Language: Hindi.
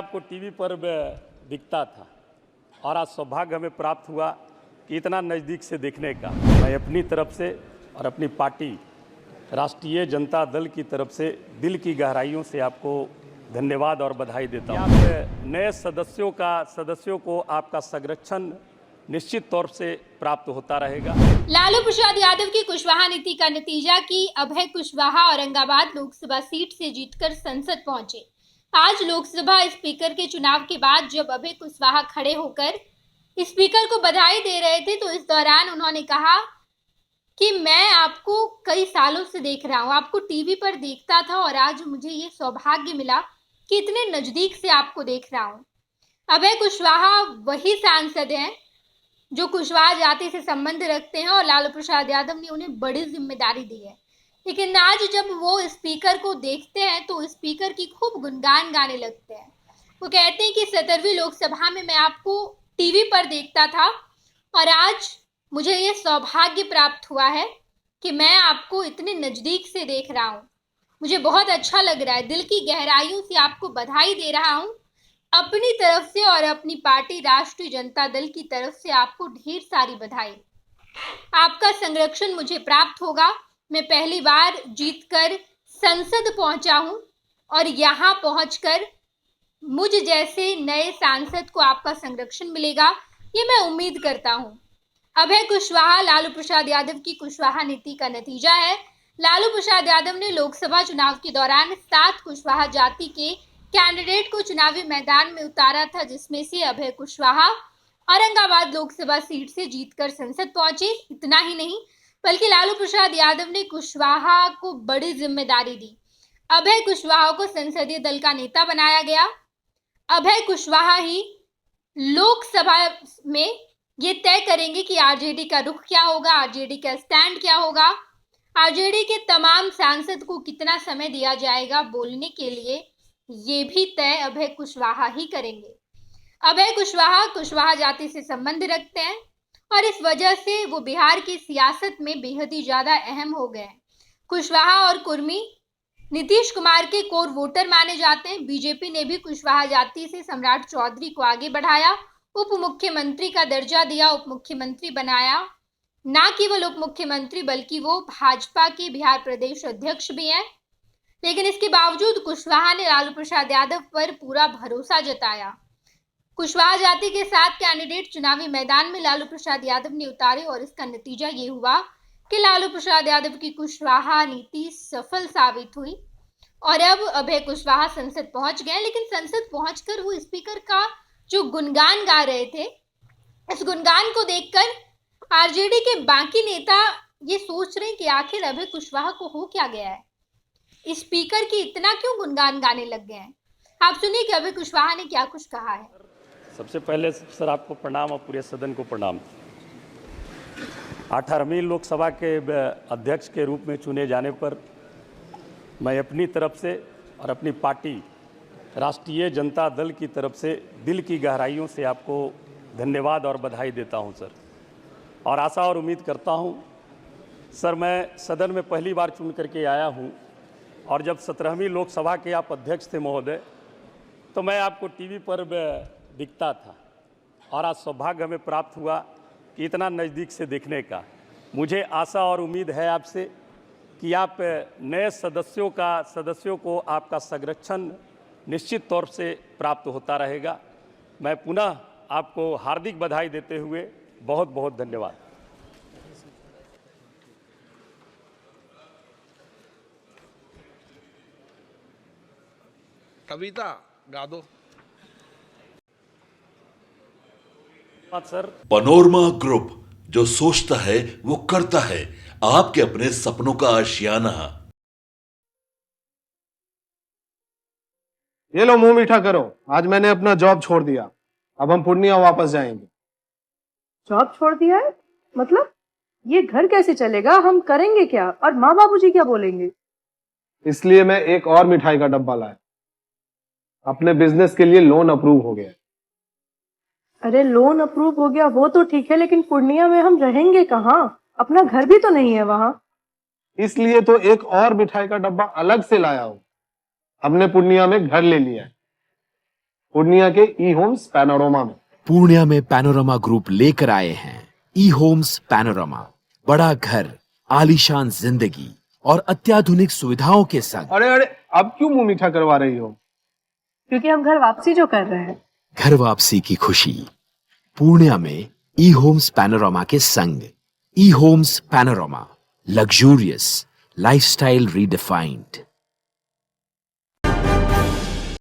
आपको टीवी पर दिखता था और आज सौभाग्य हमें प्राप्त हुआ कि इतना नज़दीक से देखने का। मैं अपनी तरफ से और अपनी पार्टी राष्ट्रीय जनता दल की तरफ से दिल की गहराइयों से आपको धन्यवाद और बधाई देता हूँ। आप नए सदस्यों को आपका संरक्षण निश्चित तौर से प्राप्त होता रहेगा। लालू प्रसाद यादव की कुशवाहा नीति का नतीजा कि अभय कुशवाहा औरंगाबाद लोकसभा सीट से जीतकर संसद पहुंचे। आज लोकसभा स्पीकर के चुनाव के बाद जब अभय कुशवाहा खड़े होकर स्पीकर को बधाई दे रहे थे तो इस दौरान उन्होंने कहा कि मैं आपको कई सालों से देख रहा हूं, आपको टीवी पर देखता था और आज मुझे ये सौभाग्य मिला कि इतने नजदीक से आपको देख रहा हूं। अभय कुशवाहा वही सांसद हैं जो कुशवाहा जाति से संबंध रखते हैं और लालू प्रसाद यादव ने उन्हें बड़ी जिम्मेदारी दी है। लेकिन आज जब वो स्पीकर को देखते हैं तो स्पीकर की खूब गुणगान गाने लगते हैं। वो कहते हैं कि 17वीं लोकसभा में मैं आपको टीवी पर देखता था और आज मुझे ये सौभाग्य प्राप्त हुआ है कि मैं आपको इतने नजदीक से देख रहा हूँ। मुझे बहुत अच्छा लग रहा है, दिल की गहराइयों से आपको बधाई दे रहा हूँ। अपनी तरफ से और अपनी पार्टी राष्ट्रीय जनता दल की तरफ से आपको ढेर सारी बधाई। आपका संरक्षण मुझे प्राप्त होगा। मैं पहली बार जीतकर संसद पहुंचा हूं और यहां पहुंचकर मुझ जैसे नए सांसद को आपका संरक्षण मिलेगा, ये मैं उम्मीद करता हूं। अभय कुशवाहा लालू प्रसाद यादव की कुशवाहा नीति का नतीजा है। लालू प्रसाद यादव ने लोकसभा चुनाव के दौरान 7 कुशवाहा जाति के कैंडिडेट को चुनावी मैदान में उतारा था, जिसमें से अभय कुशवाहा औरंगाबाद लोकसभा सीट से जीतकर संसद पहुंचे। इतना ही नहीं बल्कि लालू प्रसाद यादव ने कुशवाहा को बड़ी जिम्मेदारी दी। अभय कुशवाहा को संसदीय दल का नेता बनाया गया। अभय कुशवाहा ही लोकसभा में ये तय करेंगे कि आरजेडी का रुख क्या होगा, आरजेडी का स्टैंड क्या होगा, आरजेडी के तमाम सांसद को कितना समय दिया जाएगा बोलने के लिए, ये भी तय अभय कुशवाहा ही करेंगे। अभय कुशवाहा कुशवाहा जाति से संबंध रखते हैं और इस वजह से वो बिहार की सियासत में बेहद ही ज्यादा अहम हो गए हैं। कुशवाहा और कुर्मी नीतीश कुमार के कोर वोटर माने जाते हैं। बीजेपी ने भी कुशवाहा जाति से सम्राट चौधरी को आगे बढ़ाया, उप मुख्यमंत्री का दर्जा दिया, उप मुख्यमंत्री बनाया। ना केवल उप मुख्यमंत्री बल्कि वो भाजपा के बिहार प्रदेश अध्यक्ष भी हैं। लेकिन इसके बावजूद कुशवाहा ने लालू प्रसाद यादव पर पूरा भरोसा जताया। कुशवाहा जाति के 7 कैंडिडेट चुनावी मैदान में लालू प्रसाद यादव ने उतारे और इसका नतीजा ये हुआ कि लालू प्रसाद यादव की कुशवाहा नीति सफल साबित हुई और अब अभय कुशवाहा संसद पहुंच गए। लेकिन संसद पहुंचकर वो स्पीकर का जो गुणगान गा रहे थे, इस गुणगान को देखकर आरजेडी के बाकी नेता ये सोच रहे हैं कि आखिर अभय कुशवाहा को हो क्या गया है, स्पीकर की इतना क्यों गुणगान गाने लग गए हैं। आप सुनिए कि अभय कुशवाहा ने क्या कुछ कहा है। सबसे पहले सर आपको प्रणाम और पूरे सदन को प्रणाम। 18वीं लोकसभा के अध्यक्ष के रूप में चुने जाने पर मैं अपनी तरफ से और अपनी पार्टी राष्ट्रीय जनता दल की तरफ से दिल की गहराइयों से आपको धन्यवाद और बधाई देता हूं सर। और आशा और उम्मीद करता हूं सर, मैं सदन में पहली बार चुन करके आया हूं और जब 17वीं लोकसभा के आप अध्यक्ष थे महोदय, तो मैं आपको टीवी पर दिखता था और आज सौभाग्य हमें प्राप्त हुआ कि इतना नज़दीक से देखने का। मुझे आशा और उम्मीद है आपसे कि आप नए सदस्यों को आपका संरक्षण निश्चित तौर से प्राप्त होता रहेगा। मैं पुनः आपको हार्दिक बधाई देते हुए बहुत बहुत धन्यवाद। कविता गा दो। सर, पनोरमा ग्रुप, जो सोचता है वो करता है, आपके अपने सपनों का आशियाना। ये लो मुंह मीठा करो, आज मैंने अपना जॉब छोड़ दिया, अब हम पूर्णिया वापस जाएंगे। जॉब छोड़ दिया है? मतलब ये घर कैसे चलेगा, हम करेंगे क्या और माँ बाबूजी क्या बोलेंगे? इसलिए मैं एक और मिठाई का डब्बा लाया। अपने बिजनेस के लिए लोन अप्रूव हो गया। अरे लोन अप्रूव हो गया वो तो ठीक है, लेकिन पूर्णिया में हम रहेंगे कहाँ? अपना घर भी तो नहीं है वहां। इसलिए तो एक और मिठाई का डब्बा अलग से लाया हूं। हमने पूर्णिया में घर ले लिया है। पूर्णिया के ई होम्स पैनोरमा में। पूर्णिया में पैनोरमा ग्रुप लेकर आए हैं ई होम्स पैनोरमा। बड़ा घर, आलीशान जिंदगी और अत्याधुनिक सुविधाओं के संग। अरे अरे, अब क्यों मुंह मीठा करवा रही हो? क्योंकि हम घर वापसी जो कर रहे हैं। घर वापसी की खुशी पूर्णिया में ई होम्स पैनोरमा के संग। E homes panorama, luxurious lifestyle redefined.